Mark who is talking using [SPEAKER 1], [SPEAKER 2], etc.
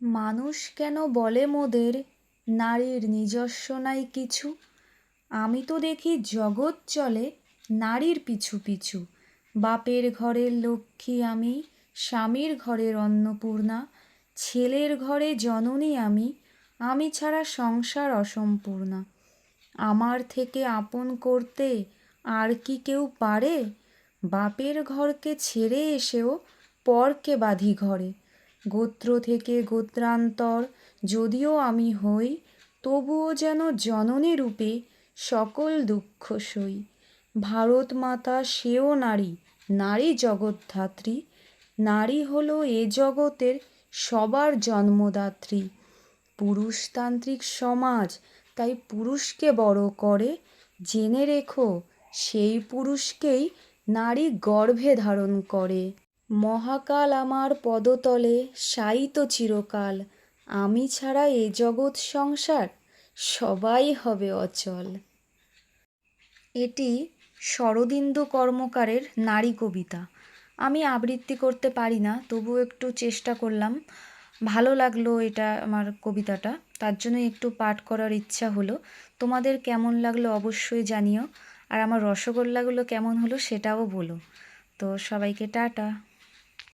[SPEAKER 1] মানুষ কেন বলে মোদের নারীর নিজস্ব নাই কিছু? আমি তো দেখি জগৎ চলে নারীর পিছু পিছু। বাপের ঘরের লক্ষ্মী আমি, স্বামীর ঘরের অন্নপূর্ণা, ছেলের ঘরে জননী আমি, আমি ছাড়া সংসার অসম্পূর্ণা। আমার থেকে আপন করতে আর কি কেউ পারে? বাপের ঘরকে ছেড়ে এসেও পরকে বাঁধি ঘরে। গোত্র থেকে গোত্রান্তর যদিও আমি হই, তবুও যেন জননী রূপে সকল দুঃখ সই। ভারত মাতা সেও নারী, নারী জগদ্ধাত্রী। নারী হলো এ জগতের সবার জন্মদাত্রী। পুরুষতান্ত্রিক সমাজ তাই পুরুষকে বড় করে, জেনে রেখো সেই পুরুষকেই নারী গর্ভে ধারণ করে। মহাকাল আমার পদতলে শায়িত চিরকাল, আমি ছাড়া এ জগৎ সংসার সবাই হবে অচল। এটি শরদিন্দু কর্মকারের নারী কবিতা। আমি আবৃত্তি করতে পারি না, তবুও একটু চেষ্টা করলাম। ভালো লাগলো এটা আমার কবিতাটা, তার জন্য একটু পাঠ করার ইচ্ছা হলো। তোমাদের কেমন লাগলো অবশ্যই জানিও, আর আমার রসগোল্লাগুলো কেমন হলো সেটাও বলো। তো সবাইকে টাটা।